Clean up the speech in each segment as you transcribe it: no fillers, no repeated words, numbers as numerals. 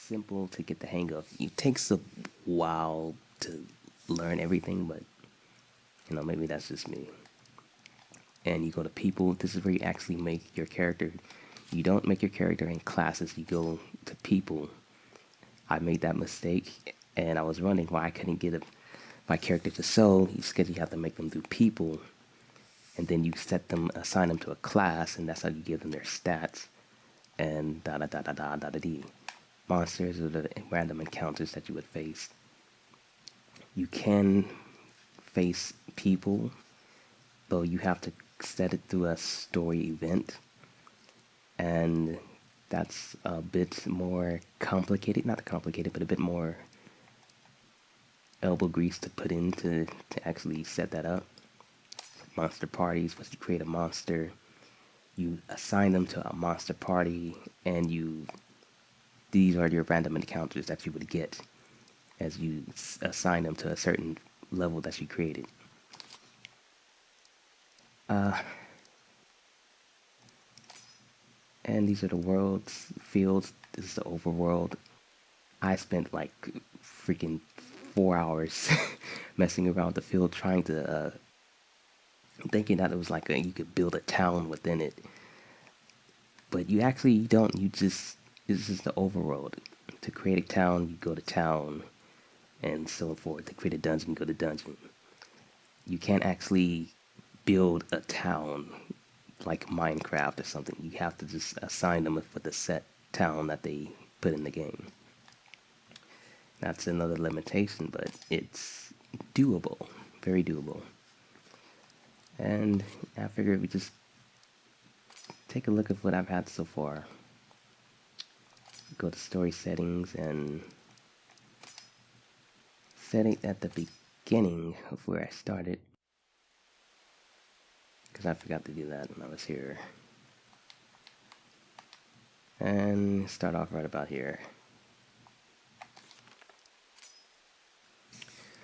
simple to get the hang of. It takes a while to learn everything, but maybe that's just me. And you go to people. This is where you actually make your character. You don't make your character in classes. You go to people. I made that mistake, and I was wondering why I couldn't get my character to sew. You have to make them do people, and then you assign them to a class, and that's how you give them their stats, and da da da da da da da da. Monsters are the random encounters that you would face. You can face people, though you have to set it through a story event, and that's a bit more complicated. Not complicated, but a bit more elbow grease to put in to actually set that up. Monster parties, once you create a monster, you assign them to a monster party, and these are your random encounters that you would get as you assign them to a certain level that you created. And these are the worlds, fields. This is the overworld. I spent like freaking 4 hours messing around the field trying to, thinking that it was like you could build a town within it. But you actually don't. This is the overworld. To create a town, you go to town, and so forth. To create a dungeon, you go to dungeon. You can't actually build a town like Minecraft or something. You have to just assign them with the set town that they put in the game. That's another limitation, but it's doable, very doable. And I figured we just take a look at what I've had so far. Go to story settings and set it at the beginning of where I started, because I forgot to do that when I was here. And start off right about here.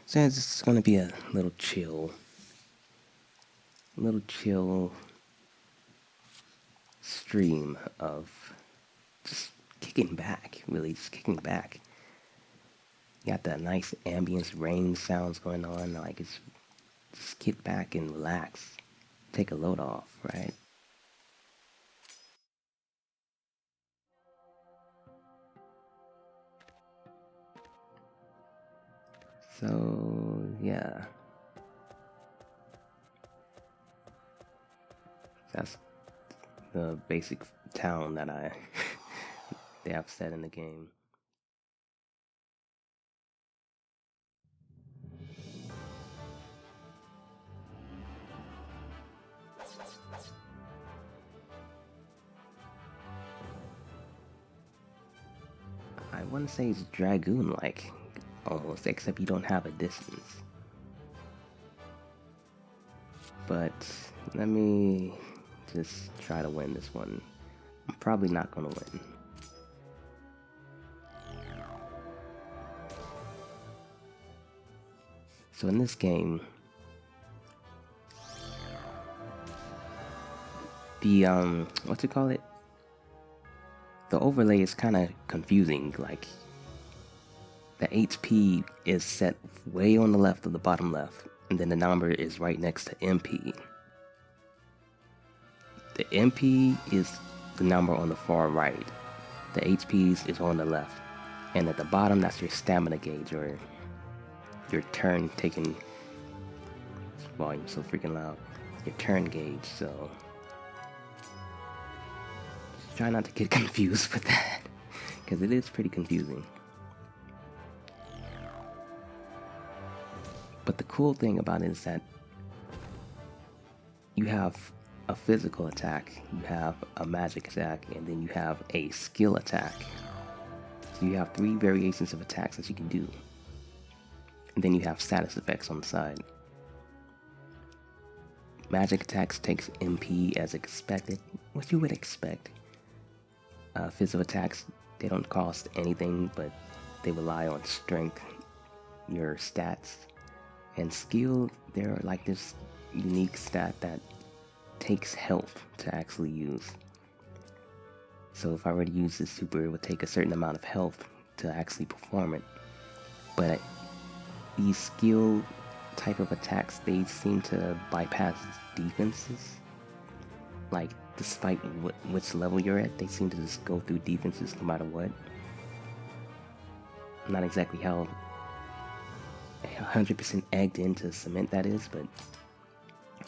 So it's just going to be a little chill stream of just kicking back, really just kicking back. You got that nice ambience rain sounds going on, like it's just kick back and relax, take a load off, right? So yeah, that's the basic town that they have set in the game. I want to say it's Dragoon-like, almost, except you don't have a distance. But let me just try to win this one. I'm probably not gonna win. So in this game, the what you call it? The overlay is kind of confusing. Like the HP is set way on the left of the bottom left, and then the number is right next to MP. The MP is the number on the far right. The HPs is on the left, and at the bottom that's your stamina gauge, or your turn taking. This volume so freaking loud. Your turn gauge. So just try not to get confused with that, because it is pretty confusing. But the cool thing about it is that you have a physical attack, you have a magic attack, and then you have a skill attack. So you have 3 variations of attacks that you can do. And then you have status effects on the side. Magic attacks takes MP as expected, what you would expect. Physical attacks, they don't cost anything, but they rely on strength, your stats. And skill, they're like this unique stat that takes health to actually use. So if I were to use this super, it would take a certain amount of health to actually perform it. But these skill type of attacks, they seem to bypass defenses. Like, despite which level you're at, they seem to just go through defenses no matter what. Not exactly how 100% egged into cement that is, but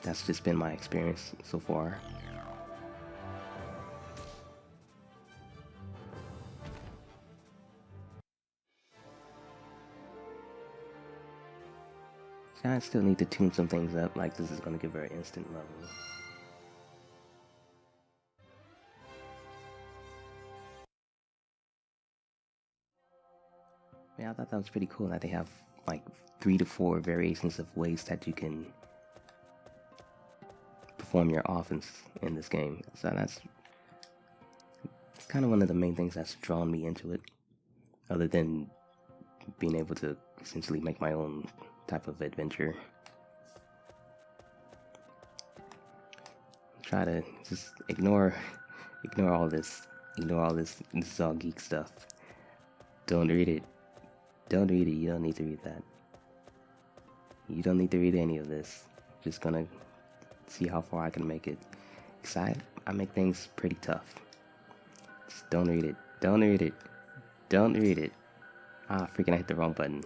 that's just been my experience so far. So I still need to tune some things up, like this is going to give her an instant level. Yeah, I thought that was pretty cool that they have like 3 to 4 variations of ways that you can perform your offense in this game. So that's kind of one of the main things that's drawn me into it, other than being able to essentially make my own type of adventure. Try to just ignore all this. This is all geek stuff. Don't read it. Don't read it. You don't need to read that. You don't need to read any of this. Just gonna see how far I can make it. Cause I make things pretty tough. Just don't read it. Don't read it. Don't read it. Ah, freaking I hit the wrong button.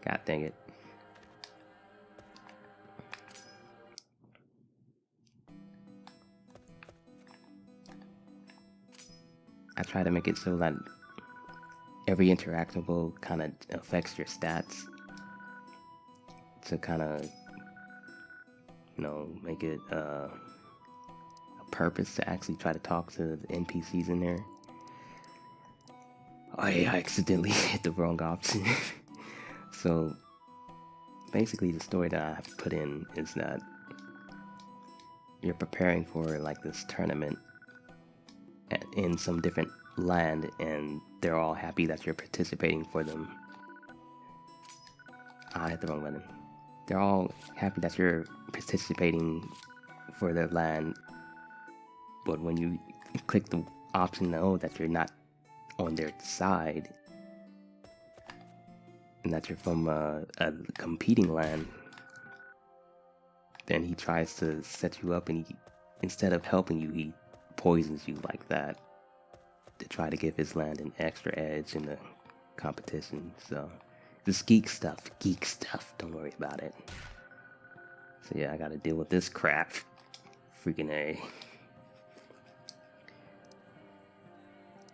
God dang it. I try to make it so that every interactable kind of affects your stats to kind of, make it a purpose to actually try to talk to the NPCs in there. Oh yeah, I accidentally hit the wrong option. So basically the story that I have to put in is that you're preparing for like this tournament in some different land, and they're all happy that you're participating for them. I hit the wrong button. They're all happy that you're participating for their land, but when you click the option no, that you're not on their side and that you're from a competing land, then he tries to set you up, and instead of helping you, he poisons you like that to try to give his land an extra edge in the competition. So this geek stuff, don't worry about it. So yeah, I gotta deal with this crap. Freaking A.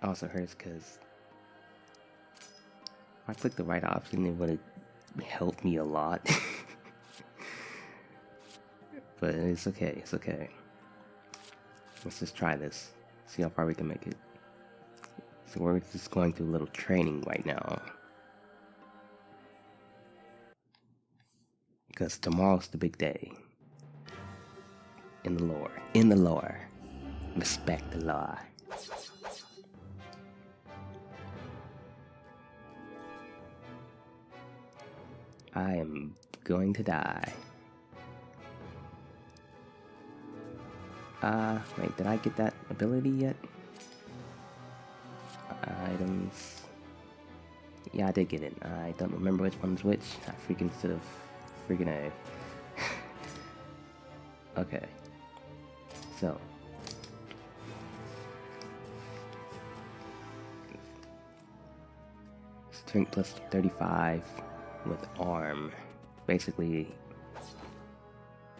Also hurts because if I click the right option, it would have helped me a lot. But it's okay, it's okay. Let's just try this. See how far we can make it. So we're just going through a little training right now. Because tomorrow's the big day. In the lore. In the lore. Respect the law. I am going to die. Wait, did I get that ability yet? Items. Yeah, I did get it. I don't remember which one's which. I freaking should have freaking A. Okay. So. Strength plus 35 with arm. Basically,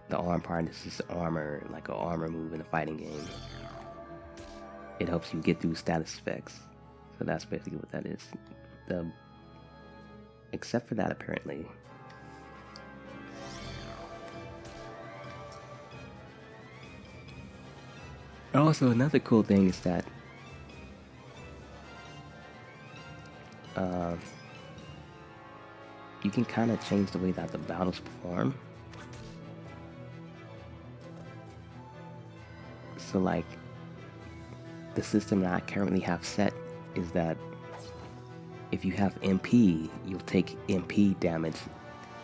the arm part is just armor, like an armor move in a fighting game. It helps you get through status effects. So that's basically what that is. Except for that, apparently. Also, another cool thing is that you can kind of change the way that the battles perform. So like, the system that I currently have set is that if you have MP, you'll take MP damage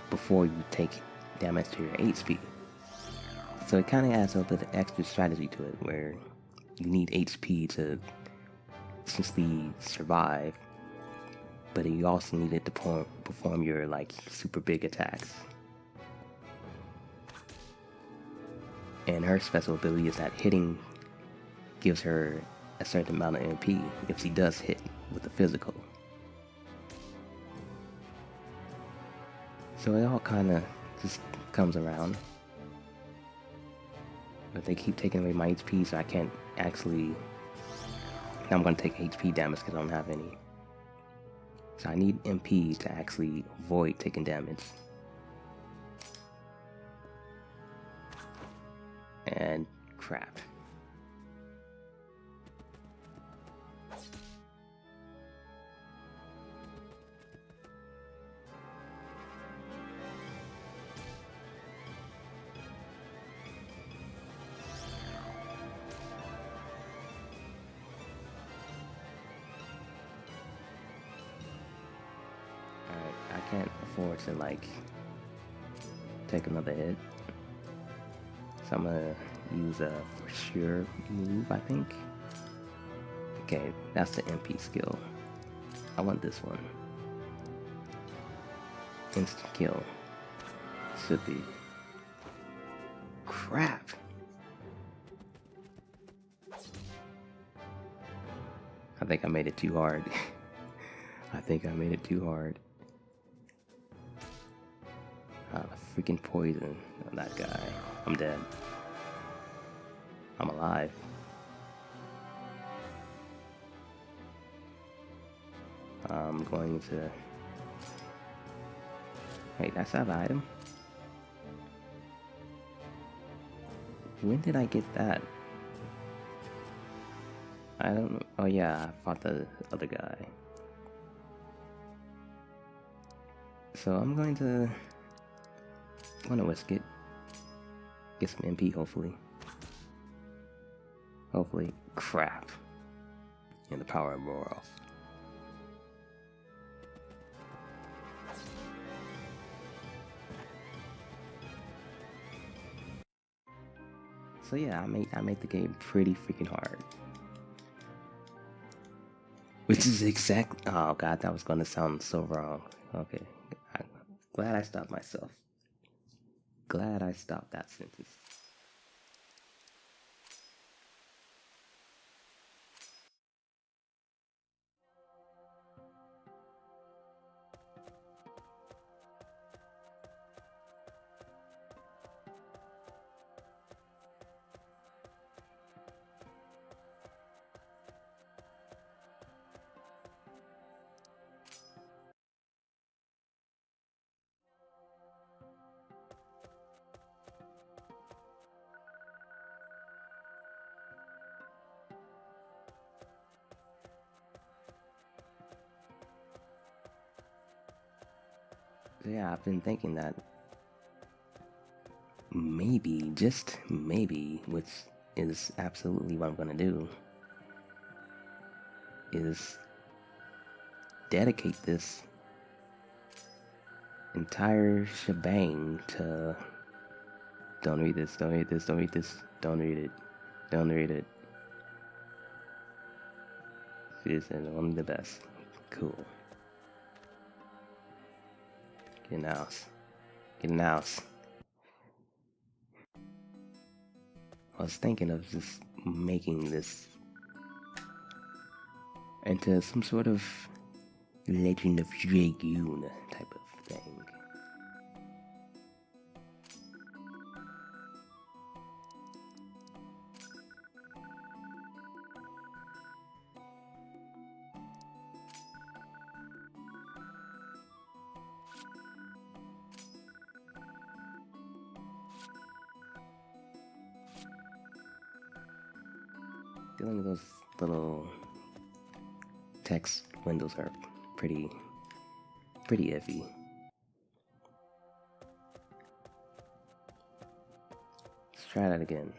before you take damage to your HP. So it kind of adds a bit of extra strategy to it, where you need HP to essentially survive. but you also need it to perform your like super big attacks. And her special ability is that hitting gives her a certain amount of MP if she does hit with the physical. So it all kind of just comes around. But they keep taking away my HP, so I can't actually... I'm going to take HP damage because I don't have any. So I need MP to actually avoid taking damage. And crap. I can't afford to like take another hit, so I'm gonna use a for sure move, I think. Okay, that's the MP skill. I want this one. Instant kill. Should be. Crap. I think I made it too hard. I think I made it too hard. Freaking poison on that guy. I'm dead. I'm alive. I'm going to... Wait, that's that item? When did I get that? I don't know. Oh yeah, I fought the other guy. So I'm going to whisk it. Get some MP, hopefully. Hopefully. Crap. And the power of Roar off. So yeah, I made the game pretty freaking hard. Which is exact. Oh god, that was gonna sound so wrong. Okay, I'm glad I stopped myself. Glad I stopped that sentence. Yeah, I've been thinking that maybe, just maybe, which is absolutely what I'm gonna do, is dedicate this entire shebang to don't read this, don't read this, don't read this, don't read it, don't read it. This is only the best. Cool. Get an house. Get an house. I was thinking of just making this into some sort of Legend of Dragoon type of thing. Dealing with those little text windows are pretty iffy. Let's try that again.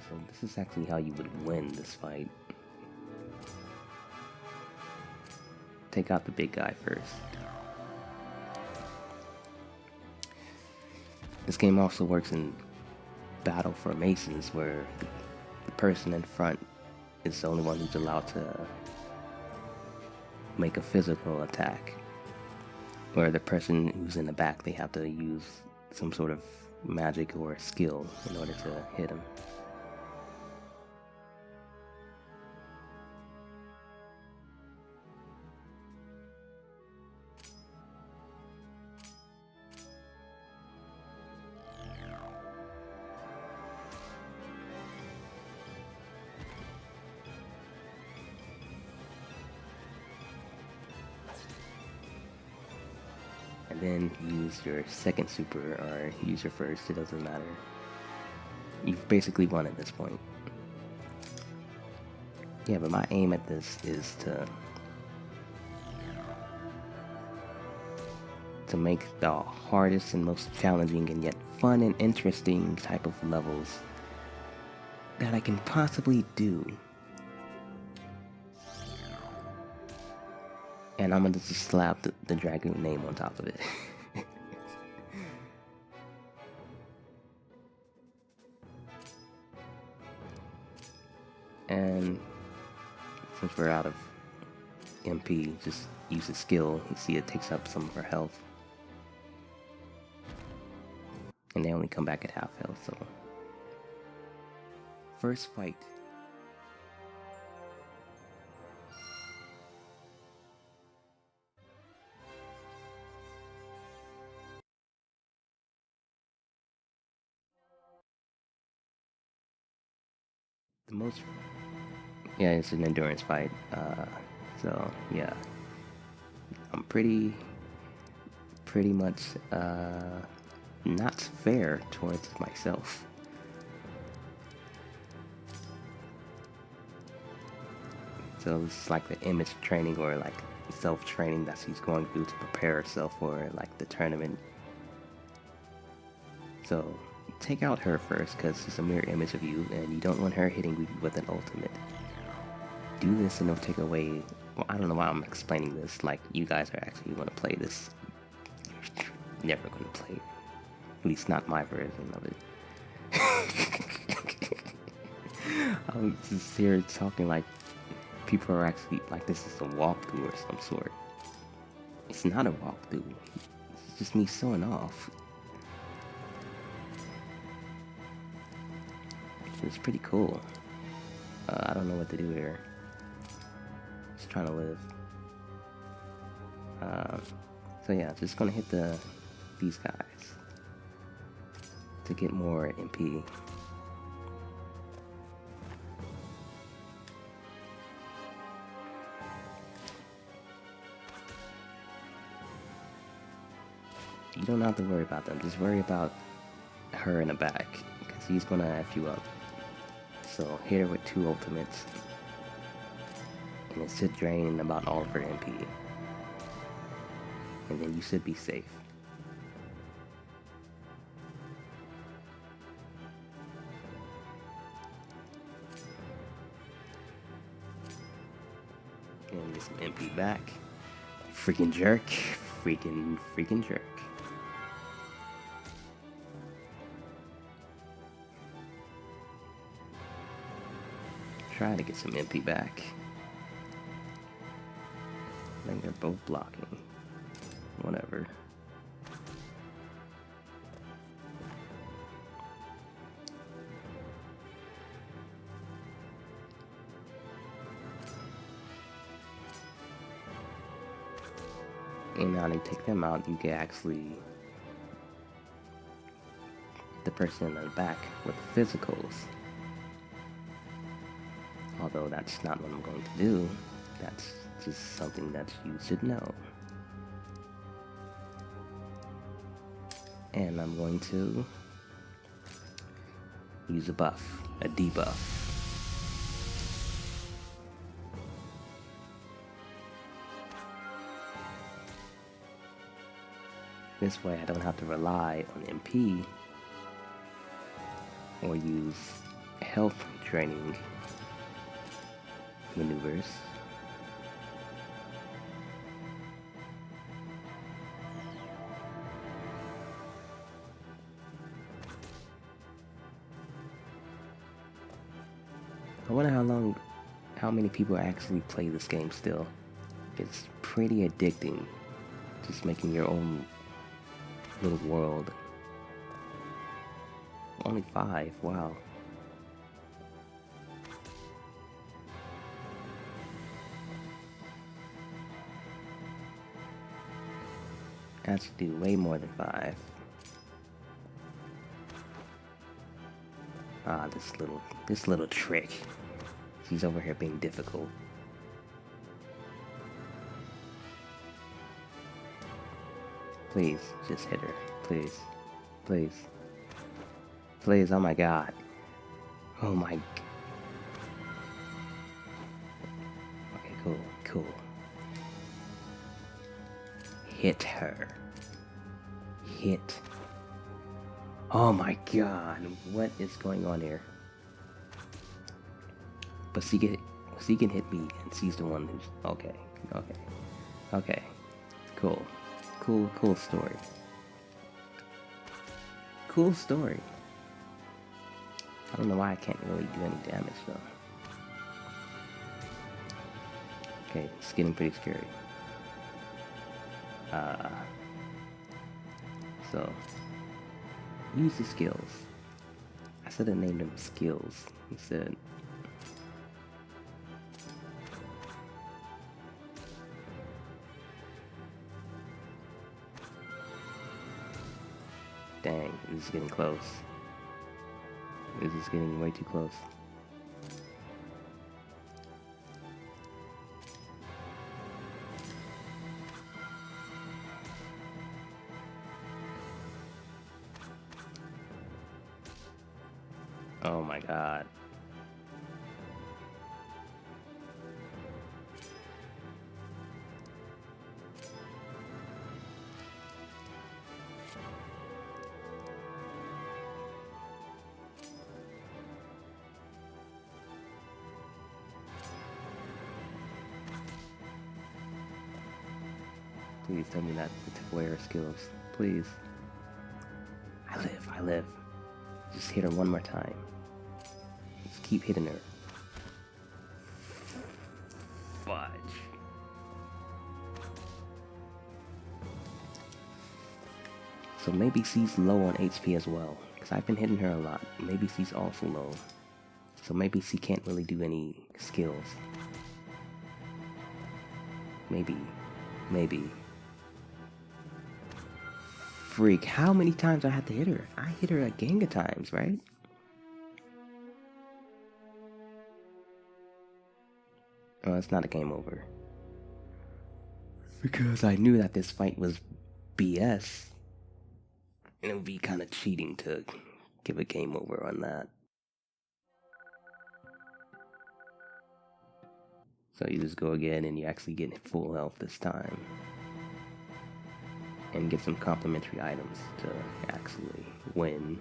So this is actually how you would win this fight. Take out the big guy first. This game also works in battle formations where the person in front is the only one who's allowed to make a physical attack. Where the person who's in the back, they have to use some sort of magic or skill in order to hit him. And then use your second super, or use your first, it doesn't matter. You've basically won at this point. Yeah, but my aim at this is to make the hardest and most challenging and yet fun and interesting type of levels that I can possibly do. And I'm gonna just slap the dragoon name on top of it. And since we're out of MP, just use the skill. You see it takes up some of her health. And they only come back at half health, so. First fight. The most, yeah, it's an endurance fight. So yeah, I'm pretty much not fair towards myself. So it's like the image training or like self-training that she's going through to prepare herself for like the tournament. So take out her first because she's a mirror image of you and you don't want her hitting you with an ultimate. Do this and it'll take away, well, I don't know why I'm explaining this, like you guys are actually going to play this. You're never going to play it. At least not my version of it. I'm just here talking like people are actually, like this is a walkthrough or some sort. It's not a walkthrough. It's just me showing off. It's pretty cool. I don't know what to do here. Just trying to live. So yeah, just gonna hit these guys to get more MP. You don't have to worry about them. Just worry about her in the back, because he's gonna F you up. So hit her with 2 ultimates, and it should drain about all of her MP. And then you should be safe. And get some MP back. Freaking jerk. Freaking jerk. Try to get some MP back. I think they're both blocking. Whatever. And now they take them out, you can actually the person in the back with physicals. Although that's not what I'm going to do. That's just something that you should know. And I'm going to use a buff, a debuff. This way I don't have to rely on MP or use health draining maneuvers. I wonder how many people actually play this game still. It's pretty addicting, just making your own little world. Only 5, wow. I have to do way more than 5. Ah, this little trick. She's over here being difficult. Please, just hit her. Please. Please. Please, oh my god. Oh my... Okay, cool. Hit her. Hit. Oh my god, what is going on here? But she can hit me, and she's the one who's... Okay. Cool story. Cool story. I don't know why I can't really do any damage, though. Okay, it's getting pretty scary. So... use the skills. I should have named them skills instead. Dang, this is getting close. This is getting way too close. Oh my god. Please tell me not to take away her skills. Please. I live. Just hit her one more time. Just keep hitting her. Fudge. So maybe she's low on HP as well. Because I've been hitting her a lot. Maybe she's also low. So maybe she can't really do any skills. Maybe. Freak, how many times I had to hit her? I hit her a gang of times, right? Oh, it's not a game over. Because I knew that this fight was BS. And it would be kind of cheating to give a game over on that. So you just go again and you actually get full health this time. And get some complimentary items to actually win.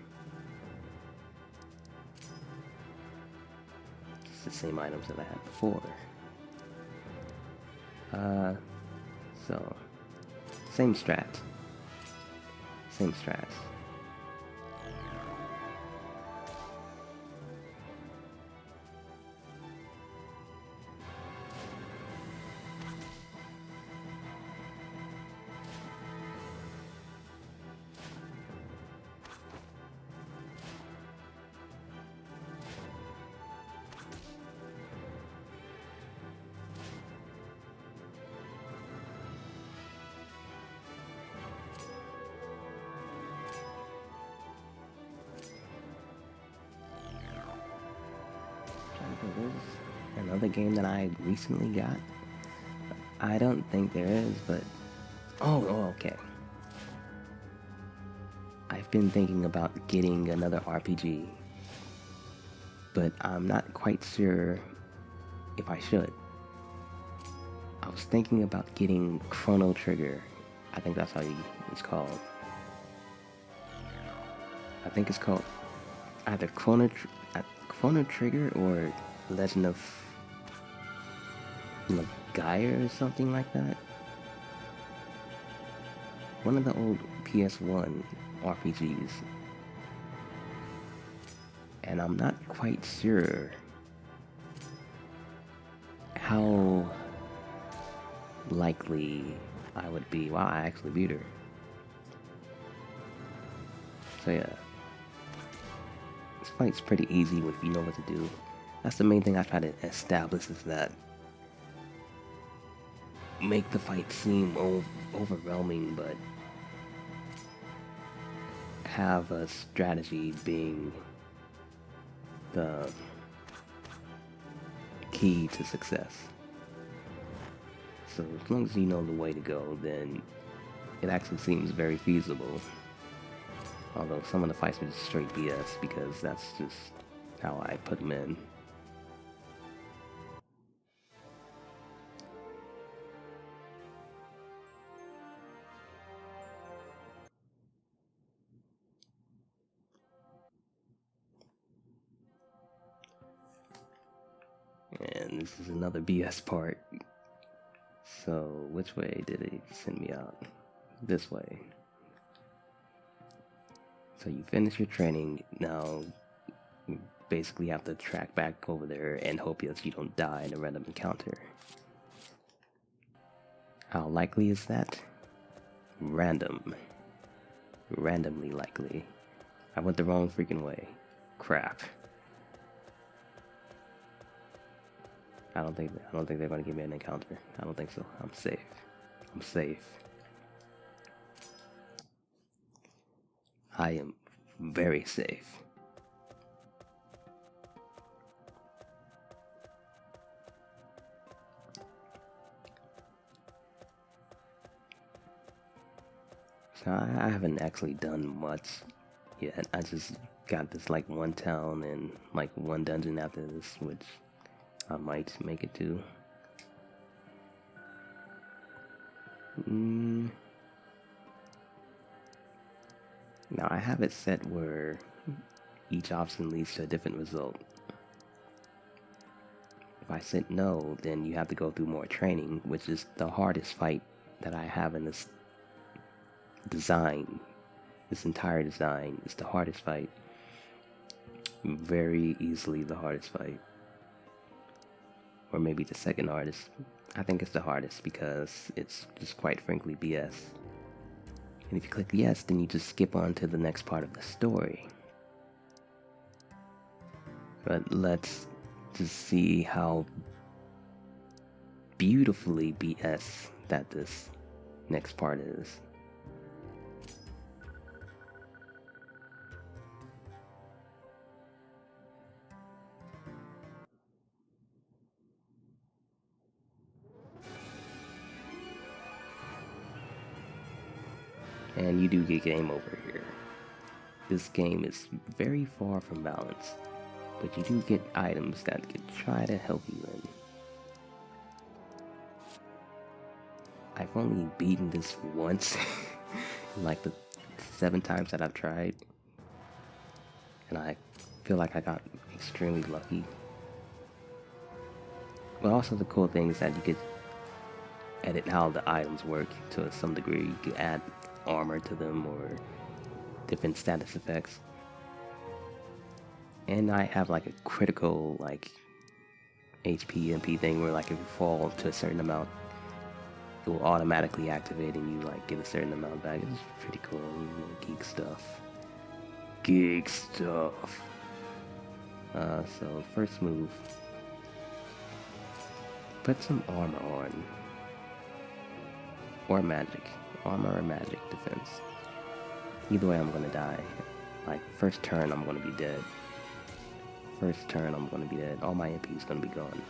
It's the same items that I had before. So same strats. There's another game that I recently got. I don't think there is, but okay. I've been thinking about getting another RPG, but I'm not quite sure if I should. I was thinking about getting Chrono Trigger. I think that's how it's called. I think it's called either Chrono Trigger or Legend of Gaia or something like that. One of the old PS1 RPGs. And I'm not quite sure how likely I would be. Wow, I actually beat her. So yeah, this fight's pretty easy if you know what to do. That's the main thing I try to establish, is that make the fight seem overwhelming, but have a strategy being the key to success. So as long as you know the way to go, then it actually seems very feasible. Although some of the fights are just straight BS, because that's just how I put them in. And this is another BS part. So which way did it send me out? This way. So you finish your training, now you basically have to track back over there and hope that you don't die in a random encounter. How likely is that? Random. Randomly likely. I went the wrong freaking way. Crap. I don't think they're gonna give me an encounter. I don't think so. I'm safe. I'm safe. I am very safe. So I haven't actually done much yet. I just got this like one town and like one dungeon after this, which I might make it to. Now I have it set where each option leads to a different result. If I said no, then you have to go through more training, which is the hardest fight that I have in this design. This entire design is the hardest fight. Very easily the hardest fight. Or maybe the second hardest. I think it's the hardest because it's just quite frankly BS. And if you click yes, then you just skip on to the next part of the story. But let's just see how beautifully BS that this next part is. And you do get game over here. This game is very far from balanced, but you do get items that could try to help you in. I've only beaten this once, like the 7 times that I've tried, and I feel like I got extremely lucky. But also the cool thing is that you could edit how the items work to some degree. You could add armor to them or different status effects. And I have like a critical like HP MP thing where like if you fall to a certain amount, it will automatically activate and you like get a certain amount back. It's pretty cool, geek stuff. Geek stuff. So first move, put some armor on. Or magic. Armor or magic defense. Either way I'm gonna die. Like first turn I'm gonna be dead. First turn I'm gonna be dead. All my MP is gonna be gone.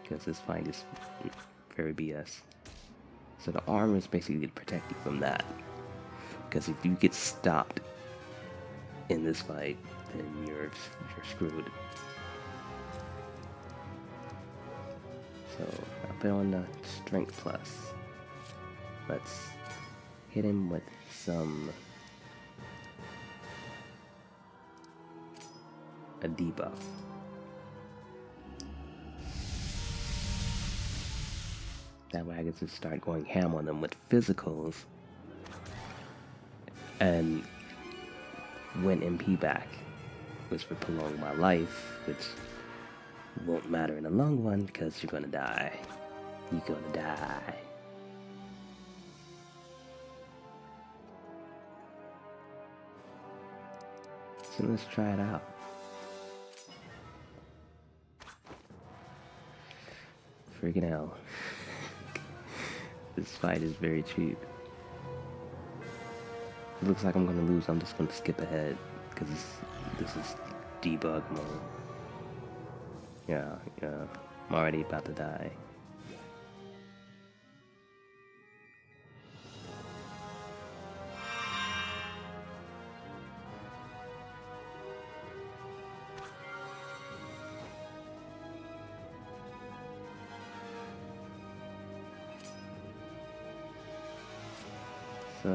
Because this fight is very BS. So the armor is basically to protect you from that. Because if you get stopped in this fight, then you're screwed. So I'll put on the strength plus. Let's hit him with some a debuff. That way I get to start going ham on them with physicals and win MP back, which would prolong my life, which won't matter in the long run because you're gonna die. You're gonna die. So let's try it out. Freaking hell. This fight is very cheap. It looks like I'm gonna lose. I'm just gonna skip ahead because this is debug mode. Yeah, I'm already about to die. So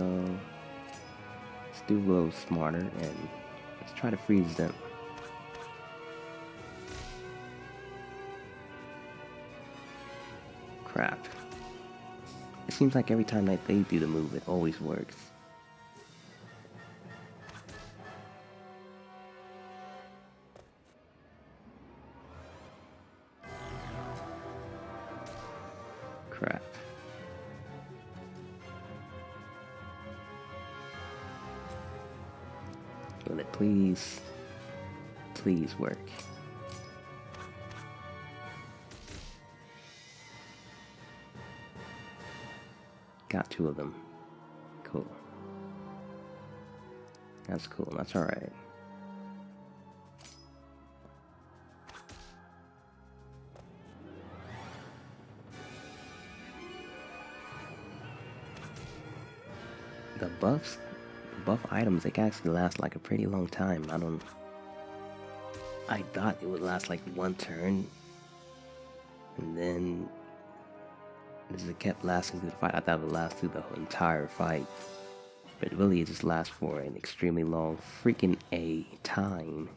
let's do a little smarter and let's try to freeze them. Crap. It seems like every time that they do the move, it always works. Crap. Will it please work? Got 2 of them. Cool. That's cool. That's alright. The buff items, they can actually last like a pretty long time. I thought it would last like 1 turn, and then as it kept lasting through the fight, I thought it would last through the entire fight. But really, it just lasts for an extremely long freaking time.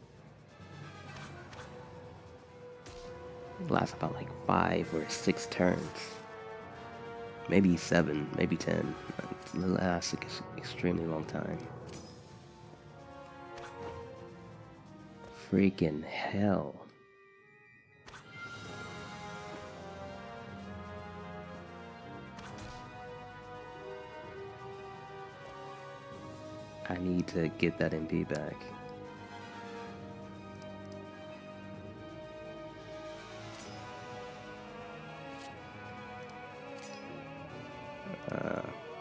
It lasts about like 5 or 6 turns. Maybe 7, maybe 10. It lasts an extremely long time. Freaking hell. I need to get that MP back.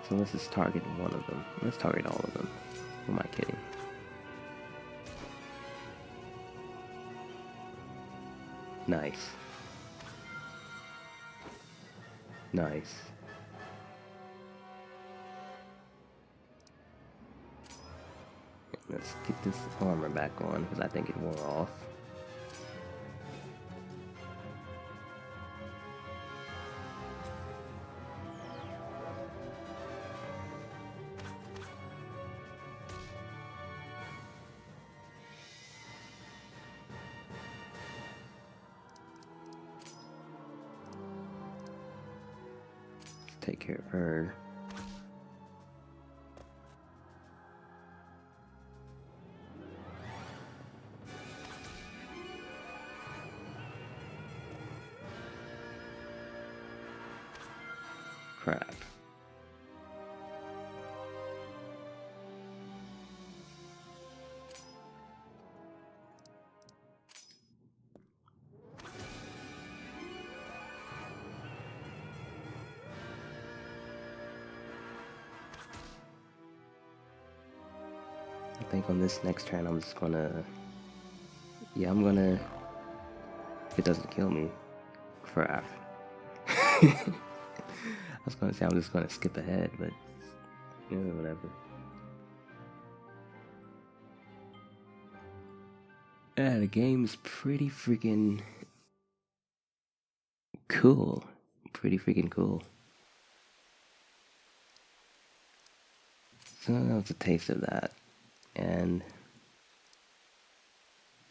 So let's just target one of them. Let's target all of them. Who am I kidding? Nice. Nice. Let's get this armor back on because I think it wore off. Let's take care of her. Crap. I think on this next turn I'm just gonna... Yeah, I'm gonna... If it doesn't kill me. Crap. I was gonna say I'm just gonna skip ahead, but... Yeah, whatever. Yeah, the game's pretty freaking... cool. Pretty freaking cool. So that was a taste of that. And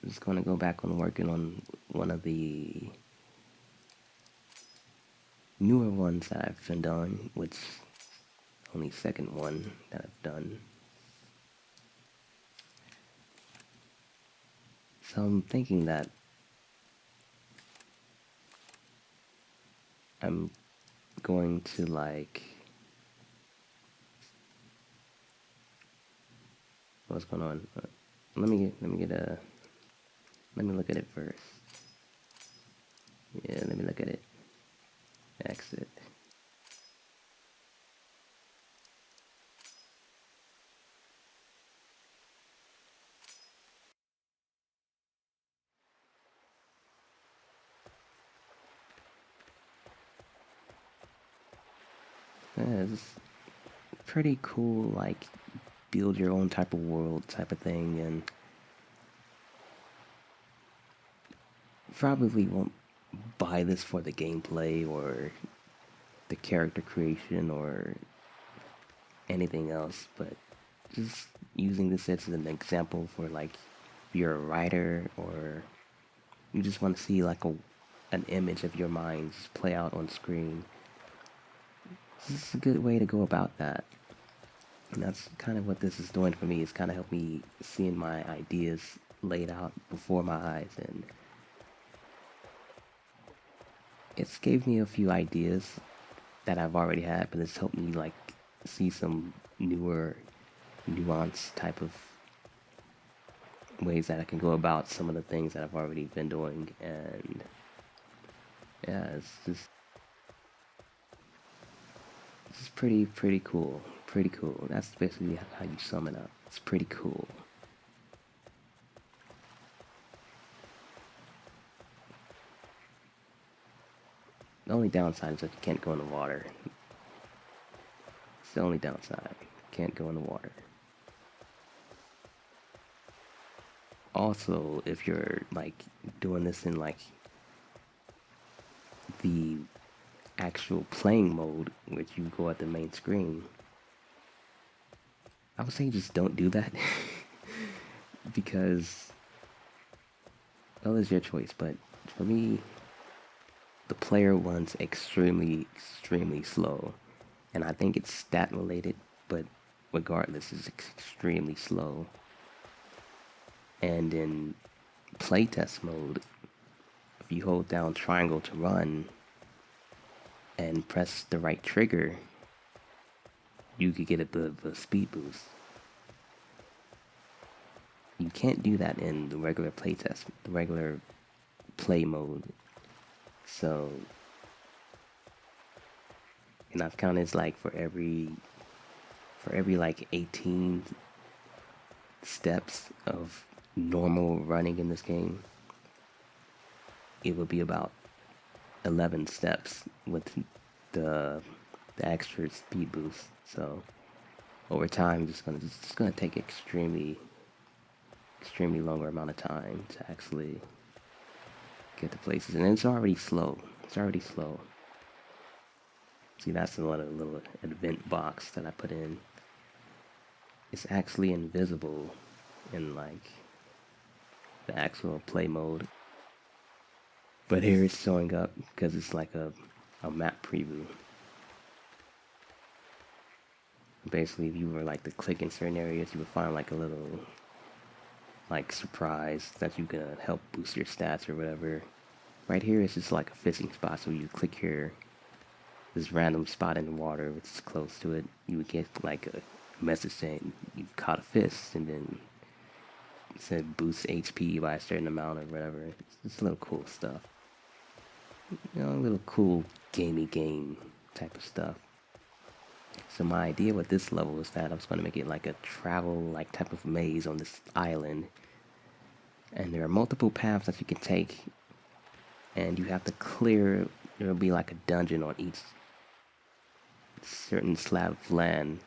just gonna go back on working on one of the newer ones that I've been doing, which only second one that I've done. So I'm thinking that I'm going to like, what's going on? Let me look at it first. Yeah, let me look at it. Exit. Yeah, it's pretty cool, like build your own type of world type of thing, and probably won't buy this for the gameplay or the character creation or anything else, but just using this as an example for like if you're a writer or you just want to see like an image of your mind just play out on screen. This is a good way to go about that. And that's kind of what this is doing for me. It's kind of helped me seeing my ideas laid out before my eyes, and it's gave me a few ideas that I've already had, but it's helped me like see some newer, nuanced type of ways that I can go about some of the things that I've already been doing, and yeah, it's just pretty cool, pretty cool. That's basically how you sum it up. It's pretty cool. The only downside is that you can't go in the water. It's the only downside. Can't go in the water. Also, if you're like doing this in like the actual playing mode, which you go at the main screen, I would say just don't do that because, well, it's your choice. But for me, the player one's extremely slow, and I think it's stat related. But regardless, it's extremely slow. And in playtest mode, if you hold down triangle to run and press the right trigger, you could get the speed boost. You can't do that in the regular playtest, the regular play mode. So, and I've counted it's like for every like 18 steps of normal running in this game, it would be about 11 steps with the the extra speed boost. So over time, just gonna take extremely longer amount of time to actually get to places, and it's already slow. It's already slow. See, that's another little event box that I put in. It's actually invisible in like the actual play mode, but here it's showing up because it's like a map preview. Basically, if you were like to click in certain areas, you would find like a little like surprise that you can help boost your stats or whatever. Right here is just like a fishing spot, so you click here, this random spot in the water which is close to it, you would get like a message saying you've caught a fish, and then it said boost HP by a certain amount or whatever. It's just little cool stuff. You know, a little cool gamey game type of stuff. So my idea with this level is that I was going to make it like a travel like type of maze on this island, and there are multiple paths that you can take, and you have to clear. There'll be like a dungeon on each certain slab of land,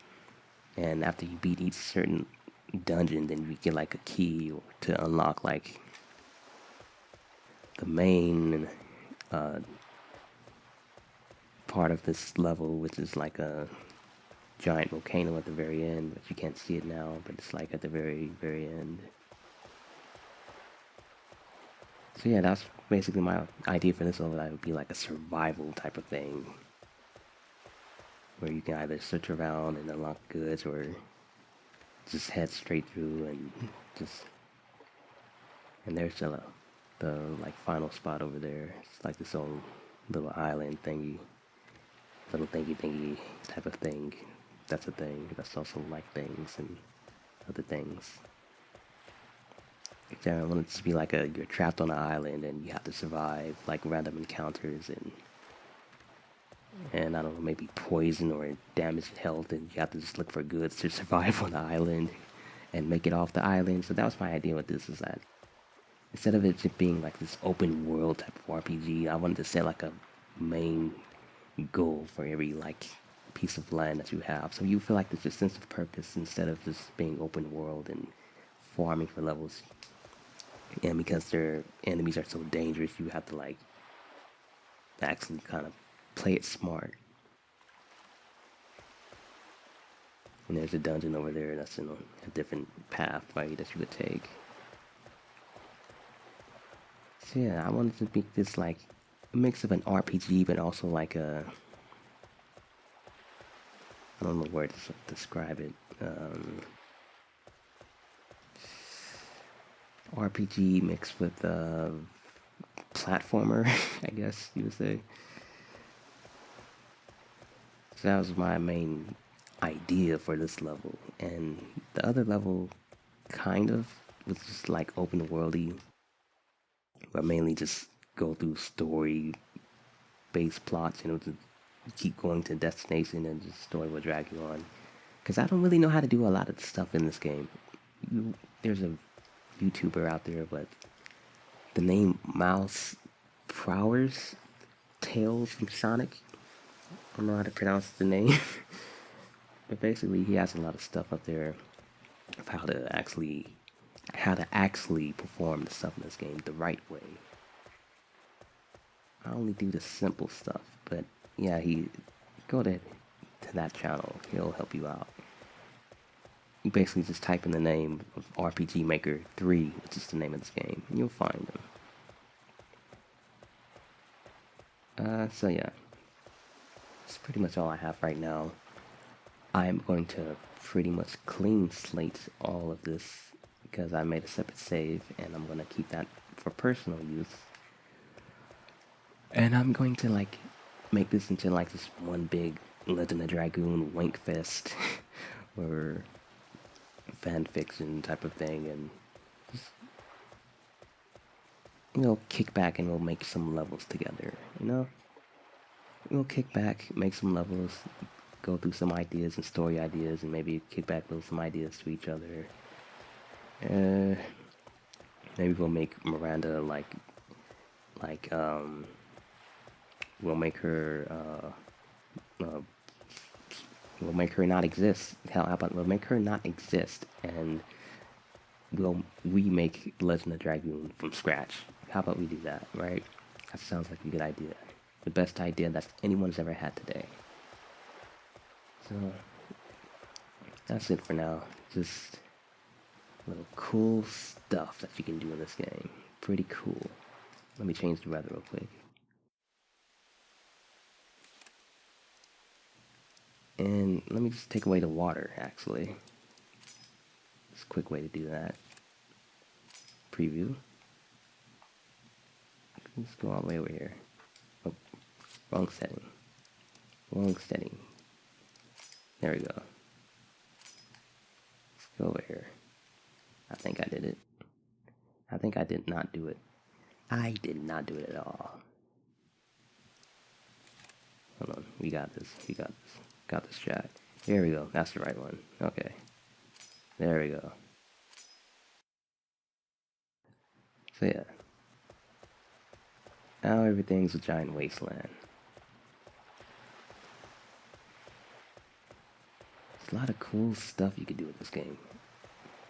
and after you beat each certain dungeon, then you get like a key to unlock like the main uh, part of this level, which is like a giant volcano at the very end, but you can't see it now, but it's like at the very end. So yeah, that's basically my idea for this level. That would be like a survival type of thing, where you can either search around and unlock goods, or just head straight through and just. And there's the like final spot over there. It's like this old little island thingy, little thingy type of thing. That's a thing. That's also like things and other things. Yeah, I want it to be like you're trapped on an island and you have to survive like random encounters and I don't know, maybe poison or damaged health, and you have to just look for goods to survive on the island and make it off the island. So that was my idea with this, is that instead of it just being like this open world type of RPG, I wanted to set like a main goal for every like piece of land that you have. So you feel like there's a sense of purpose instead of just being open world and farming for levels. And because their enemies are so dangerous, you have to like actually kind of play it smart. And there's a dungeon over there that's in a different path, right, that you could take. So yeah, I wanted to make this like a mix of an RPG, but also like I don't know where to describe it. RPG mixed with platformer, I guess you would say. So that was my main idea for this level, and the other level kind of was just like open worldy, but mainly just go through story based plots, to keep going to destination and just story will drag you on. Because I don't really know how to do a lot of stuff in this game. There's a YouTuber out there, but the name Mouse Prowers Tails from Sonic. I don't know how to pronounce the name. But basically he has a lot of stuff up there of how to actually perform the stuff in this game the right way. I only do the simple stuff, but yeah, he go to that channel. He'll help you out. You basically just type in the name of RPG Maker 3, which is the name of this game, and you'll find them. So yeah, that's pretty much all I have right now. I'm going to pretty much clean slate all of this because I made a separate save, and I'm going to keep that for personal use. And I'm going to like make this into like this one big Legend of Dragoon wank fest or fan fiction type of thing, and just, kick back and we'll make some levels together. We'll kick back, make some levels, go through some ideas and story ideas, and maybe kick back with some ideas to each other. Maybe we'll make Miranda like we'll make her we'll make her not exist. How about we'll make her not exist, and we'll remake Legend of Dragoon from scratch. How about we do that, right? That sounds like a good idea. The best idea that anyone's ever had today. So that's it for now. Just little cool stuff that you can do in this game. Pretty cool. Let me change the weather real quick. And let me just take away the water, actually. It's a quick way to do that. Preview. Let's go all the way over here. Oh, wrong setting. Wrong setting. There we go. Let's go over here. I think I did it. I think I did not do it. I did not do it at all. Hold on. We got this. We got this. Got this chat. Here we go. That's the right one. Okay. There we go. So yeah. Now everything's a giant wasteland. There's a lot of cool stuff you can do with this game.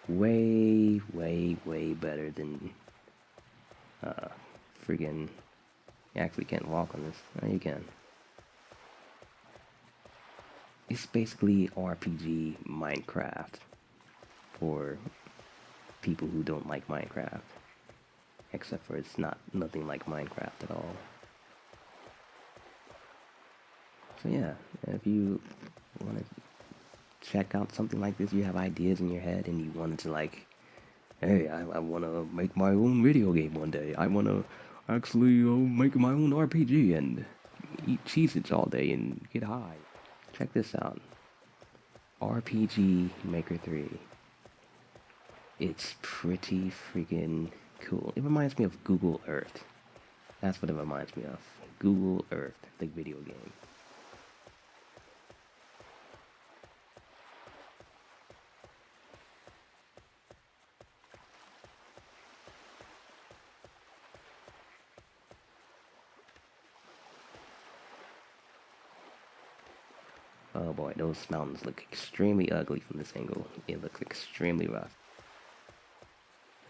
Way, way, way better than friggin'. You actually can't walk on this. No, you can. It's basically RPG Minecraft for people who don't like Minecraft. except for it's not nothing like Minecraft at all. So yeah, if you want to check out something like this, you have ideas in your head and you wanted to like, hey, I want to make my own video game one day. I want to actually make my own RPG and eat Cheez-Its all day and get high. Check this out. RPG Maker 3. It's pretty freaking cool. It reminds me of Google Earth. That's what it reminds me of. Google Earth, the video game. Oh boy, those mountains look extremely ugly from this angle. It looks extremely rough.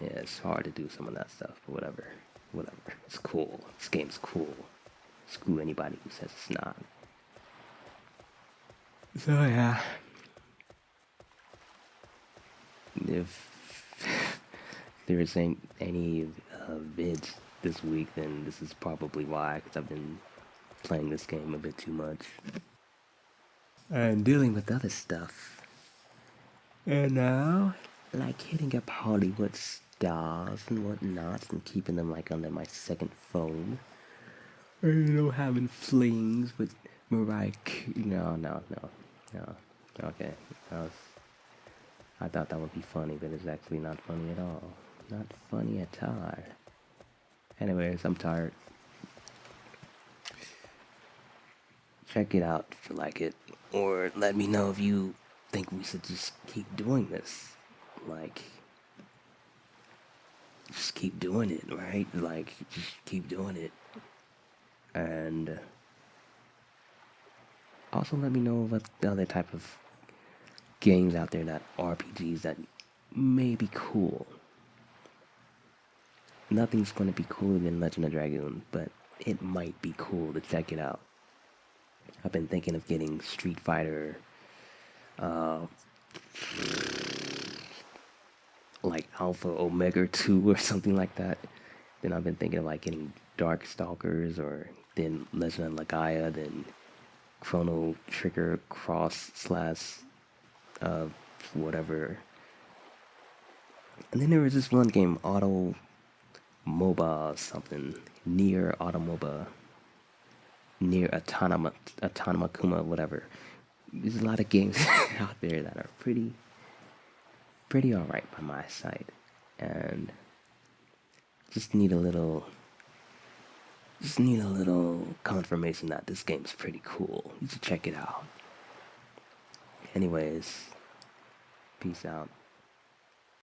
Yeah, it's hard to do some of that stuff, but whatever. Whatever. It's cool. This game's cool. Screw anybody who says it's not. So yeah. If there isn't any vids this week, then this is probably why, because I've been playing this game a bit too much. And dealing with other stuff. And now, like hitting up Hollywood stars and whatnot and keeping them like under my second phone. Or, having flings with Mariah No. Okay. I thought that would be funny, but it's actually not funny at all. Not funny at all. Anyways, I'm tired. Check it out if you like it. Or let me know if you think we should just keep doing this. Like, just keep doing it, right? Like, just keep doing it. And also let me know about the other type of games out there, that RPGs that may be cool. Nothing's going to be cooler than Legend of Dragoon, but it might be cool to check it out. I've been thinking of getting Street Fighter, like Alpha Omega 2 or something like that. Then I've been thinking of like getting Dark Stalkers, or then Legend of Legaia, then Chrono Trigger Cross slash whatever. And then there was this one game, Auto MOBA something, Near Automobile, Near Autonoma Kuma, whatever. There's a lot of games out there that are pretty alright by my side, and just need a little confirmation that this game's pretty cool. You should check it out. Anyways, peace out.